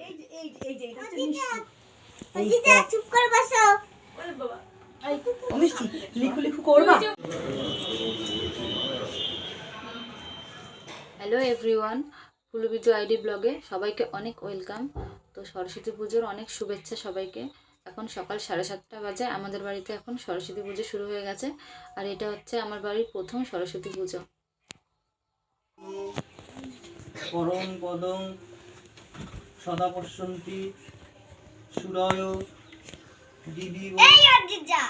এই যে এই যে এই যে এটা হচ্ছে মিষ্টি। দিদা চুপ করে বসো। ওরে বাবা এই মিষ্টি লিখু লিখু করবা। হ্যালো এভরিওয়ান, ফুলবিজু আইডি ব্লগে সবাইকে অনেক ওয়েলকাম। তো সরস্বতী পুজোর অনেক শুভেচ্ছা সবাইকে। এখন সকাল 7:30 বাজে। আমাদের বাড়িতে এখন সরস্বতী পুজো শুরু হয়ে গেছে, আর এটা হচ্ছে আমার বাড়ির প্রথম সরস্বতী পুজো। পরম পদং সদা পশ্যন্তি সুরয় দিবি এই অদিজা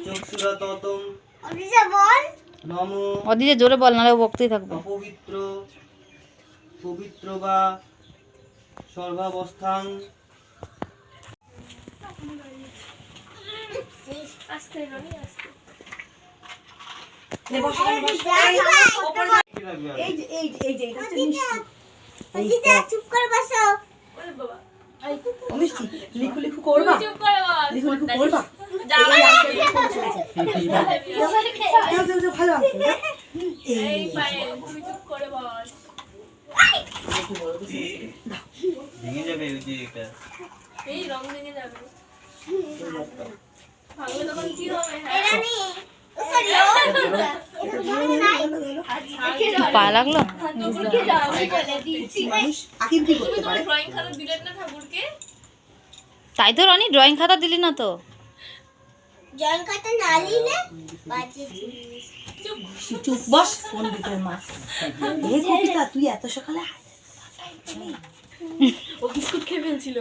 চক্ষুরা ততম অদিজা বল। নম অদিজে জোরে বল, নাহলে বকতেই থাকবো। অপবিত্র পবিত্র বা সর্বাবস্থাং আস্তে রনি আস্তে। নে বসো বসো। এই যে এই যে এই যে এটা হচ্ছে মিষ্টি। দিদা চুপ করে বসো। ওরে বাবা এই মিষ্টি লিখু লিখু করবা। লিখু লিখু করবা। যাও যাও ভালো আঙ্কেল। এই পায়েল তুমি চুপ করে বস। ভেঙে যাবে ওই যে এটা এই রং ভেঙে যাবে। ভালো তখন কি হবে? রানী সরি পা লাগলো। আকিব কি করতে পারে? ড্রয়িং খাতা দিলেন না ঠাকুরকে? তাই তো রনি, ড্রয়িং খাতা দিলি না তো? জয়েন করতে না নিলে বাজে। চুপ বস। কোন দিকে মাছ? এই কবিতা তুই এত সকালে ও বিস্কুট খেয়ে ফেলছিল,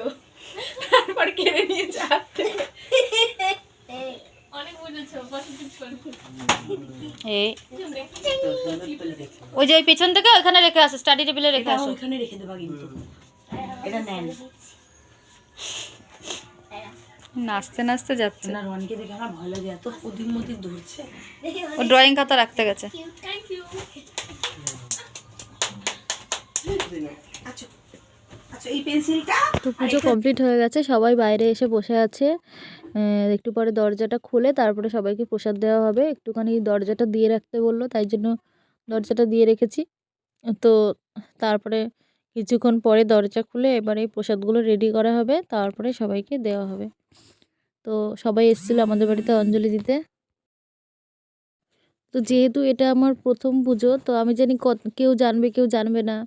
তারপর কেড়ে নিয়েছে হাত থেকে। অনেক বুঝেছো, বসে চুপ করে। এই ওই যে ওই পেছন থেকে ওখানে রেখে আসো, স্টাডি টেবিলে রেখে আসো। ওখানে রেখে দেবা কিন্তু। এটা নেন নাচতে নাচতে যাচ্ছে। না, রনিকে দেখে আমার ভয় লাগে, এত প্রদীপ মতি ধরছে। ও ড্রয়িং খাতা রাখতে গেছে। Thank you. আচ্ছা আচ্ছা এই পেন্সিলটা। তো পুজো কমপ্লিট হয়ে গেছে, সবাই বাইরে এসে বসে আছে। একটু পরে দরজাটা খুলে তারপরে সবাইকে প্রসাদ দেওয়া হবে। একটুখানি দরজাটা দিয়ে রাখতে বললো, তাই জন্য দরজাটা দিয়ে রেখেছি। তো তারপরে কিছুক্ষণ পরে দরজা খুলে এবারে এই প্রসাদগুলো রেডি করা হবে, তারপরে সবাইকে দেওয়া হবে। তো সবাই এসেছিলো আমাদের বাড়িতে অঞ্জলি দিতে। তো যেহেতু এটা আমার প্রথম পুজো, তো আমি জানি কেউ জানবে কেউ জানবে না।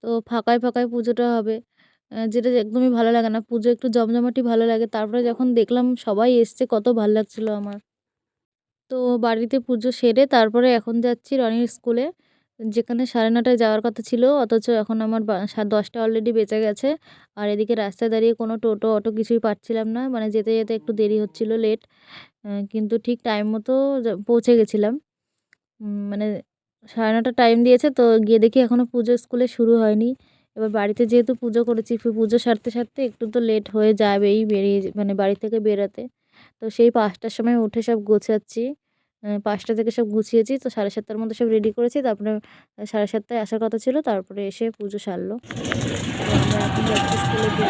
তো ফাঁকায় ফাঁকায় পুজোটা হবে, যেটা একদমই ভালো লাগে না। পুজো একটু জমজমাটি ভালো লাগে। তারপরে যখন দেখলাম সবাই এসছে, কত ভালো লাগছিলো আমার। তো বাড়িতে পুজো সেরে তারপরে এখন যাচ্ছি রনির স্কুলে, যেখানে 9:30টায় যাওয়ার কথা ছিল, অথচ এখন আমার 10টা অলরেডি বেঁচে গেছে। আর এদিকে রাস্তায় দাঁড়িয়ে কোনো টোটো অটো কিছুই পাচ্ছিলাম না, মানে যেতে যেতে একটু দেরি হচ্ছিল, লেট। কিন্তু ঠিক টাইম মতো পৌঁছে গেছিলাম। মানে 9:30 টাইম দিয়েছে, তো গিয়ে দেখি এখনও পুজো স্কুলে শুরু হয়নি। এবার বাড়িতে যেহেতু পুজো করেছি, পুজো সারতে সারতে একটু তো লেট হয়ে যাবেই বেরিয়ে, মানে বাড়ি থেকে বেরোতে। তো সেই 5টার সময় উঠে সব গোছাচ্ছি। 5টা থেকে সব গুছিয়েছি, তো 7:30টার মধ্যে সব রেডি করেছি। তারপরে 7:30টায় আসার কথা ছিল, তারপরে এসে পুজো সারলো। তো আমরা এখন যাচ্ছি স্কুলের দিকে।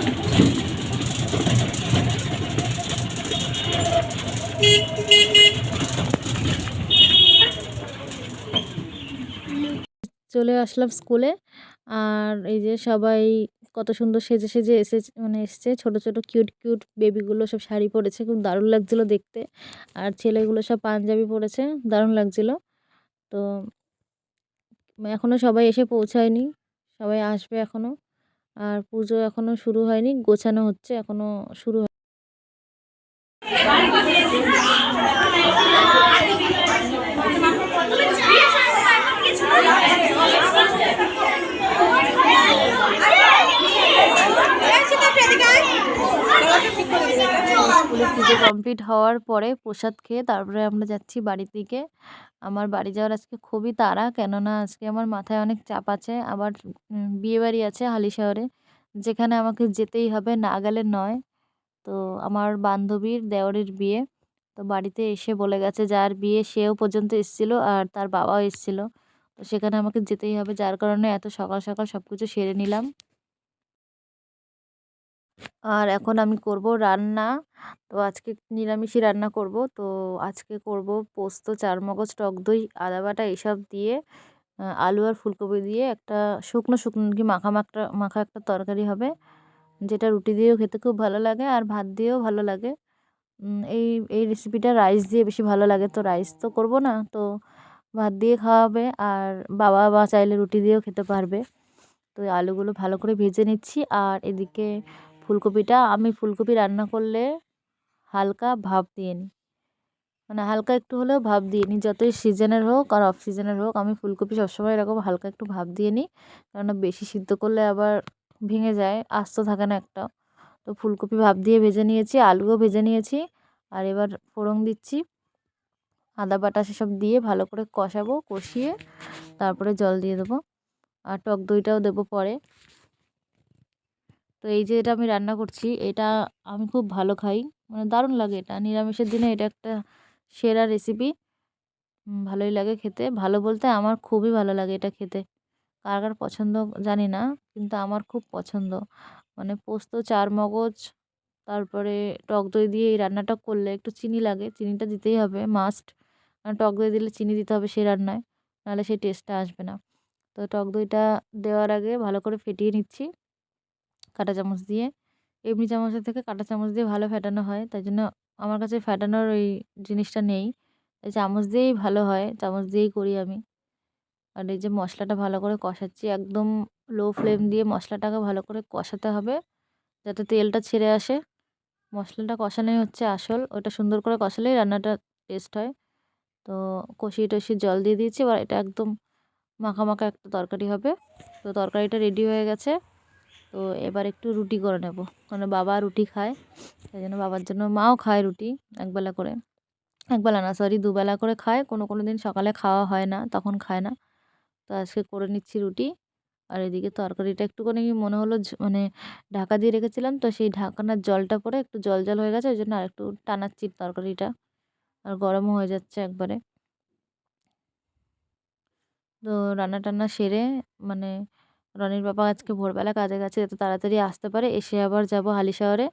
চলে আসলাম স্কুলে। আর এই যে সবাই কত সুন্দর সেজে সেজে এসছে। ছোট ছোট কিউট কিউট বেবিগুলো সব শাড়ি পরেছে, খুব দারুণ লাগছিল দেখতে। আর ছেলেগুলো সব পাঞ্জাবি পরেছে, দারুণ লাগছিল। তো এখনও সবাই এসে পৌঁছায়নি, সবাই আসবে এখনও। আর পুজো এখনও শুরু হয়নি, গোছানো হচ্ছে, এখনও শুরু হয়। স্কুলে পুজো কমপ্লিট হওয়ার পরে প্রসাদ খেয়ে তারপরে আমরা যাচ্ছি বাড়ির দিকে। আমার বাড়ি যাওয়ার আজকে খুবই তাড়া, কেননা আজকে আমার মাথায় অনেক চাপ আছে। আবার বিয়েবাড়ি আছে হালিশহরে, যেখানে আমাকে যেতেই হবে, না গেলে নয়। তো আমার বান্ধবীর দেওরের বিয়ে। তো বাড়িতে এসে বলে গেছে, যার বিয়ে সেও পর্যন্ত এসেছিল আর তার বাবাও এসেছিল। তো সেখানে আমাকে যেতেই হবে, যার কারণে এত সকাল সকাল সব কিছু সেরে নিলাম। আর এখন আমি করব রান্না। তো আজকে নিরামিষই রান্না করব। তো আজকে করব পোস্ত, চারমগজ, টক দই, আদা বাটা এইসব দিয়ে আলু আর ফুলকপি দিয়ে একটা শুকনো শুকনো কি মাখা একটা তরকারি হবে। যেটা রুটি দিয়েও খেতে খুব ভালো লাগে আর ভাত দিয়েও ভালো লাগে। এই এই রেসিপিটা রাইস দিয়ে বেশি ভালো লাগে, তো রাইস তো করব না, তো ভাত দিয়ে খাওয়া হবে। আর বাবা চাইলে রুটি দিয়েও খেতে পারবে। তো এই আলুগুলো ভালো করে ভেজে নিচ্ছি। আর এদিকে ফুলকপিটা, আমি ফুলকপি রান্না করলে হালকা ভাপ দিয়ে নিই, মানে হালকা একটু হলেও ভাপ দিয়ে নিই, যতই সিজনের হোক আর অফ সিজনের হোক আমি ফুলকপি সবসময় এরকম হালকা একটু ভাপ দিয়ে নিই। কেননা বেশি সিদ্ধ করলে আবার ভেঙে যায়, আস্ত থাকে না একটাও। তো ফুলকপি ভাপ দিয়ে ভেজে নিয়েছি, আলুও ভেজে নিয়েছি। আর এবার ফোড়ন দিচ্ছি, আদা বাটা সেসব দিয়ে ভালো করে কষাবো, কষিয়ে তারপরে জল দিয়ে দেবো। আর টক দইটাও দেবো পরে। তো এই যে এটা আমি রান্না করছি, এটা আমি খুব ভালো খাই, মানে দারুণ লাগে এটা। নিরামিষের দিনে এটা একটা সেরা রেসিপি। ভালোই লাগে খেতে, ভালো বলতে আমার খুবই ভালো লাগে এটা খেতে। কার কার পছন্দ জানি না, কিন্তু আমার খুব পছন্দ। মানে পোস্ত, চারমগজ, তারপরে টক দই দিয়ে এই রান্নাটা করলে একটু চিনি লাগে, চিনিটা দিতেই হবে মাস্ট। কারণ টক দই দিলে চিনি দিতে হবে সেই রান্নায়, নাহলে সেই টেস্টটা আসবে না। তো টক দইটা দেওয়ার আগে ভালো করে ফেটিয়ে নিচ্ছি কাঁটা চামচ দিয়ে। এমনি চামচের থেকে কাঁটা চামচ দিয়ে ভালো ফেটানো হয়, তাই জন্য আমার কাছে ফেটানোর ওই জিনিসটা নেই, তাই চামচ দিয়েই ভালো হয়, চামচ দিয়েই করি আমি। আর এই যে মশলাটা ভালো করে কষাচ্ছি, একদম লো ফ্লেম দিয়ে মশলাটাকে ভালো করে কষাতে হবে যাতে তেলটা ছেড়ে আসে। মশলাটা কষানোই হচ্ছে আসল, ওটা সুন্দর করে কষালেই রান্নাটা টেস্ট হয়। তো কষিয়ে টষিয়ে জল দিয়ে দিয়েছি, এবার এটা একদম মাখা মাখা একটা তরকারি হবে। তো তরকারিটা রেডি হয়ে গেছে। তো এবার একটু রুটি করে নেব, কারণ বাবা রুটি খায়, তাই জন্য বাবার জন্য, মাও খায় রুটি একবেলা করে, একবেলা না সরি দুবেলা করে খায়। কোনো দিন সকালে খাওয়া হয় না, তখন খায় না। তো আজকে করে নিচ্ছি রুটি। আর এদিকে তরকারিটা একটুখানি মনে হলো মানে ঢাকা দিয়ে রেখেছিলাম, তো সেই ঢাকনার জলটা পড়ে একটু জল জল হয়ে গেছে, ওই জন্য আর একটু টানাচ্ছি তরকারিটা, আর গরমও হয়ে যাচ্ছে একবারে। তো রান্না টান্না সেরে, মানে রনির বাবা আজকে ভোরবেলা কাজে গেছে, যাতে তাড়াতাড়ি আসতে পারে, এসে আবার যাব হালিশহরে।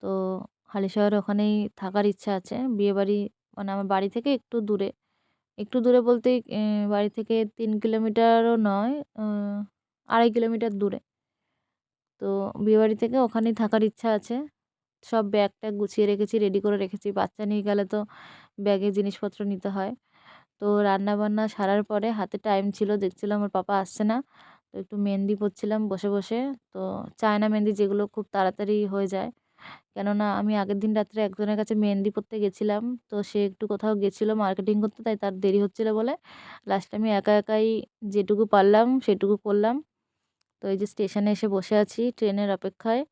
তো হালিশহরে ওখানেই থাকার ইচ্ছা আছে। বিয়েবাড়ি মানে আমার বাড়ি থেকে একটু দূরে, একটু দূরে বলতে বাড়ি থেকে 3 কিলোমিটারও নয়, 2.5 কিলোমিটার দূরে। তো বিয়েবাড়ি থেকে ওখানেই থাকার ইচ্ছা আছে। সব ব্যাগ ট্যাগ গুছিয়ে রেখেছি, রেডি করে রেখেছি, বাচ্চা নিয়ে গেলে তো ব্যাগে জিনিসপত্র নিতে হয়। তো রান্না বান্না সারার পরে হাতে টাইম ছিল, দেখছিলাম ওর পাপা আসছে না, তো একটু মেহেন্দি পরছিলাম বসে বসে। তো চায়না মেহেন্দি যেগুলো খুব তাড়াতাড়ি হয়ে যায়, কেননা আমি আগের দিন রাত্রে একজনের কাছে মেহেন্দি পরতে গেছিলাম, তো সে একটু কোথাও গেছিলো মার্কেটিং করতে, তাই তার দেরি হচ্ছিলো বলে লাস্টে আমি একা একাই যেটুকু পারলাম সেটুকু করলাম। তো এই যে স্টেশনে এসে বসে আছি ট্রেনের অপেক্ষায়।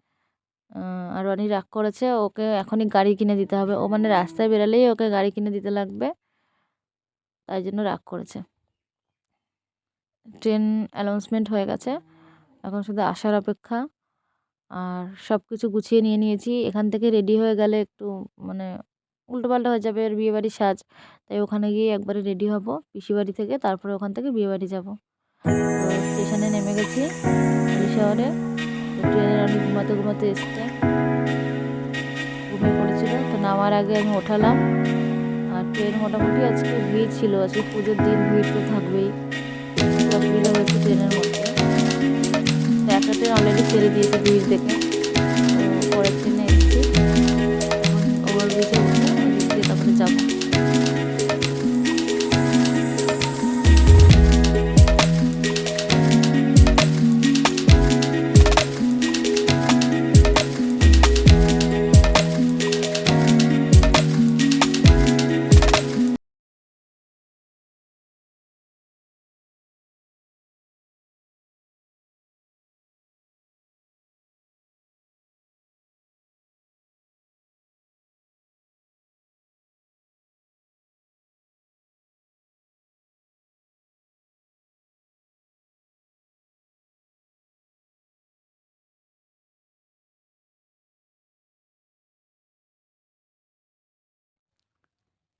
আর রনি রাগ করেছে, ওকে এখনই গাড়ি কিনে দিতে হবে, ও মানে রাস্তায় বেরালেই ওকে গাড়ি কিনে দিতে লাগবে, তাই জন্য রাগ করেছে। ট্রেন অ্যানাউন্সমেন্ট হয়ে গেছে, এখন শুধু আসার অপেক্ষা। আর সব কিছু গুছিয়ে নিয়ে নিয়েছি, এখান থেকে রেডি হয়ে গেলে একটু মানে উল্টোপাল্টা হয়ে যাবে আর বিয়েবাড়ির সাজ, তাই ওখানে গিয়ে একবারে রেডি হব পিসিবাড়ি থেকে, তারপরে ওখান থেকে বিয়েবাড়ি যাব। তো স্টেশনে নেমে গেছি হালিশহরে। তো ট্রেনের অনেক ঘুমাতে ঘুমাতে এসছে, ঘুমিয়ে পড়েছিল, তো নামার আগে আমি ওঠালাম। আর ট্রেন মোটামুটি আজকে ভিড় ছিল, আজকে পুজোর দিন ভিড় তো থাকবেই, অসুবিধা হয়েছে ট্রেনের মধ্যে। তো একটা ট্রেন অলরেডি ছেড়ে দিয়েছে ভিড় দেখে, তো পরের ট্রেনে এসেছি, এখন ওভারব্রিজে উঠে ওদিক দিয়ে তারপরে যাবো।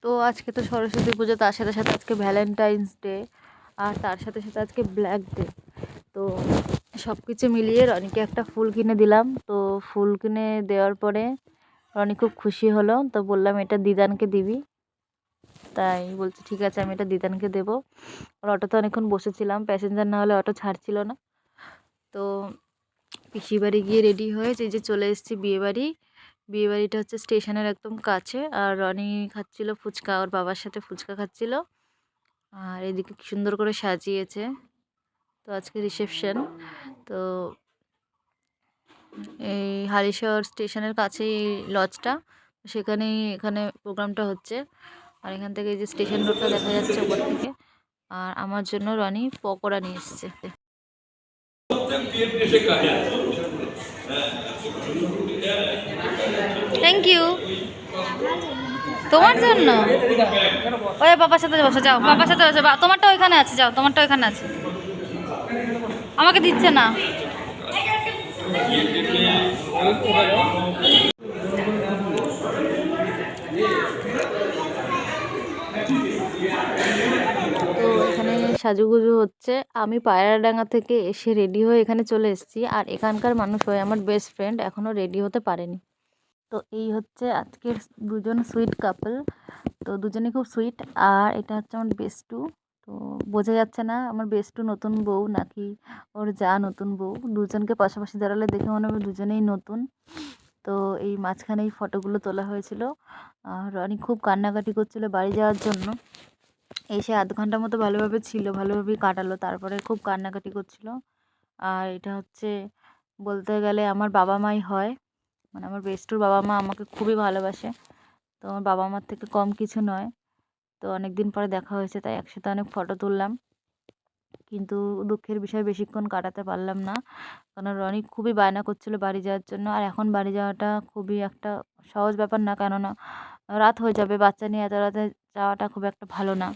তো আজকে তো সরস্বতী পুজো, তার সাথে সাথে আজকে ভ্যালেন্টাইন্স ডে, আর তার সাথে সাথে আজকে ব্ল্যাক ডে। তো সব কিছু মিলিয়ে রনিকে একটা ফুল কিনে দিলাম। তো ফুল কিনে দেওয়ার পরে রনি খুব খুশি হলো, তো বললাম এটা দিদানকে দিবি, তাই বলছে ঠিক আছে আমি এটা দিদানকে দেবো। আর অটোতে অনেকক্ষণ বসেছিলাম, প্যাসেঞ্জার না হলে অটো ছাড়ছিল না। তো পিসি বাড়ি গিয়ে রেডি হয়ে এই যে চলে এসেছি বিয়েবাড়ি। বিয়েবাড়িটা হচ্ছে স্টেশনের একদম কাছে। আর রনি খাচ্ছিল ফুচকা, ওর বাবার সাথে ফুচকা খাচ্ছিল। আর এদিকে কি সুন্দর করে সাজিয়েছে। তো আজকে রিসেপশন। তো এই হালিশহর স্টেশনের কাছেই এই লজটা, সেখানেই এখানে প্রোগ্রামটা হচ্ছে। আর এখান থেকে এই যে স্টেশন রোডটা দেখা যাচ্ছে ওপর থেকে। আর আমার জন্য রনি পকোড়া নিয়ে এসছে। Thank you. তোমার জন্য? ওই বাবার সাথে বসে যাও, বাবার সাথে বসে। তোমারটা ওইখানে আছে, যাও, তোমারটা ওইখানে আছে। আমাকে দিচ্ছে না। তো এখানে সাজুগুজু হচ্ছে। আমি পায়রাডাঙ্গা থেকে এসে রেডি হয়ে এখানে চলে এসেছি। আর এখানকার মানুষ হয়ে আমার বেস্ট ফ্রেন্ড এখনও রেডি হতে পারেনি। তো এই হচ্ছে আজকের দুজন সুইট কাপল। তো দুজনে খুব সুইট। আর এটা হচ্ছে আমার বেস্টু। তো বোঝা যাচ্ছে না আমার বেস্টু নতুন বউ নাকি ওর যা নতুন বউ। দুজনকে পাশাপাশি দাঁড়ালে দেখে মনে হবে দুজনেই নতুন। তো এই মাঝখানে এই ফটোগুলো তোলা হয়েছিল। আর রনি খুব কান্নাকাটি করছিল বাড়ি যাওয়ার জন্য। এসে আধ ঘন্টার মতো ভালোভাবে ছিল, ভালোভাবেই কাটালো, তারপরে খুব কান্নাকাটি করছিল। আর এটা হচ্ছে বলতে গেলে আমার বাবা মাই হয়, মানে আমার বেস্টুর বাবা মা আমাকে খুবই ভালোবাসে। তো আমার বাবা মার থেকে কম কিছু নয়। তো অনেক দিন পরে দেখা হয়েছে, তাই একসাথে অনেক ফটো তুললাম। কিন্তু দুঃখের বিষয় বেশিক্ষণ কাটাতে পারলাম না, কারণ রনি খুবই বায়না করছিল বাড়ি যাওয়ার জন্য। আর এখন বাড়ি যাওয়াটা খুবই একটা সহজ ব্যাপার না, কেননা রাত হয়ে যাবে। বাচ্চা নিয়ে এত রাতে যাওয়াটা খুব একটা ভালো না।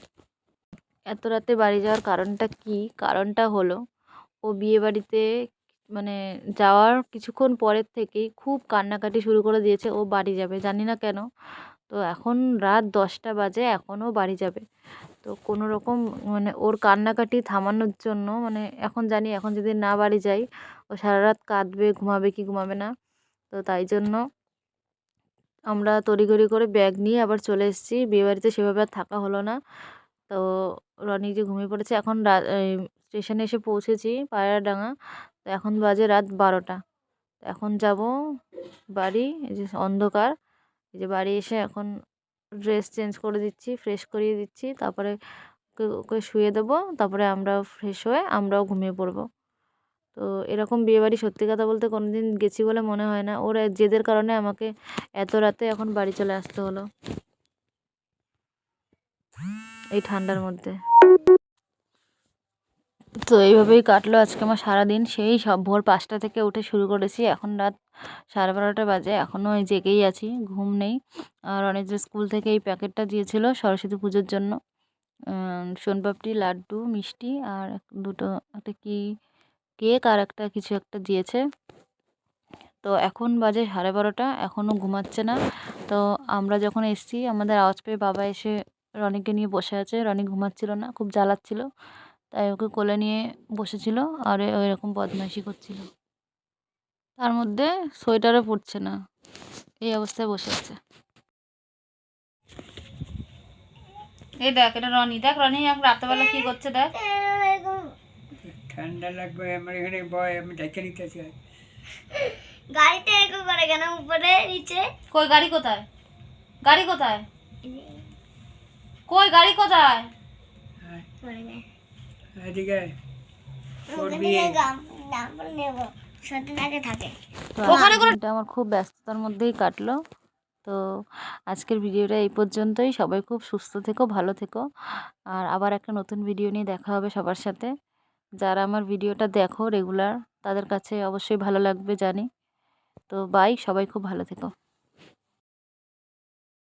এত রাতে বাড়ি যাওয়ার কারণটা কি? কারণটা হলো ও বিয়েবাড়িতে মানে যাওয়ার কিছুক্ষণ পরের থেকেই খুব কান্নাকাটি শুরু করে দিয়েছে। ও বাড়ি যাবে, জানি না কেন। তো এখন রাত 10টা বাজে, এখনও বাড়ি যাবে। তো কোনো রকম মানে ওর কান্নাকাটি থামানোর জন্য, মানে এখন জানি এখন যদি না বাড়ি যাই ও সারা রাত কাঁদবে, ঘুমাবে কি ঘুমাবে না। তো তাই জন্য আমরা তড়িঘড়ি করে ব্যাগ নিয়ে আবার চলে এসেছি। বিয়েবাড়িতে সেভাবে আর থাকা হলো না। তো রনি যে ঘুমিয়ে পড়েছে। এখন স্টেশনে এসে পৌঁছেছি পায়রাডাঙ্গা। তো এখন বাজে রাত 12টা। তো এখন যাব বাড়ি। এই যে অন্ধকার, এই যে বাড়ি এসে এখন ড্রেস চেঞ্জ করে দিচ্ছি, ফ্রেশ করিয়ে দিচ্ছি, তারপরে ওকে ওকে শুয়ে দেবো। তারপরে আমরাও ফ্রেশ হয়ে আমরাও ঘুমিয়ে পড়বো। তো এরকম বিয়েবাড়ি সত্যি কথা বলতে কোনো দিন গেছি বলে মনে হয় না। ওর জেদের কারণে আমাকে এত রাতে এখন বাড়ি চলে আসতে হলো এই ঠান্ডার মধ্যে। তো এইভাবেই কাটলো আজকে আমার সারাদিন। সেই সব ভোর 5টা থেকে উঠে শুরু করেছি, এখন রাত 12:30 বাজে, এখনও এই জেগেই আছি, ঘুম নেই। আর অনেক যে স্কুল থেকে এই প্যাকেটটা দিয়েছিল সরস্বতী পুজোর জন্য, সোনপাপড়ি, লাড্ডু, মিষ্টি আর দুটো একটা কি কেক আর একটা কিছু একটা দিয়েছে। তো এখন বাজে 12:30, এখনও ঘুমাচ্ছে না। তো আমরা যখন এসেছি আমাদের আওয়াজ পেয়ে বাবা এসে রনিকে নিয়ে বসে আছে। রনি ঘুমাচ্ছিল না, খুব জ্বালাচ্ছিল, তাই ওকে কোলে নিয়ে বসেছিল। আর ও এরকম বদমাইশি করছিল, তার মধ্যে সোয়েটারও পরছে না, এই অবস্থায় বসে আছে। এই দেখ, এটা রনি, দেখ রনি এখন রাত্রেবেলা কি করছে দেখ। ঠান্ডা লাগবে আমার এখানে বয়, আমি দেখে নিতে চাই। গাড়িতে এরকম করে কেন উপরে নিচে? কই গাড়ি কোথায়? গাড়ি কোথায়? কই গাড়ি কোথায়? পরে নে। এদিকে ওখানে লাগাম, নাম্বার নেব। সাথে থাকে। তো দিনটা আমার খুব ব্যস্ততার মধ্যেই কাটলো। তো আজকের ভিডিওটা এই পর্যন্তই। সবাই খুব সুস্থ থেকো, ভালো থেকো। আর আবার একটা নতুন ভিডিও নিয়ে দেখা হবে সবার সাথে। যারা আমার ভিডিওটা দেখো রেগুলার, তাদের কাছে অবশ্যই ভালো লাগবে জানি। তো বাই, সবাই খুব ভালো থেকো।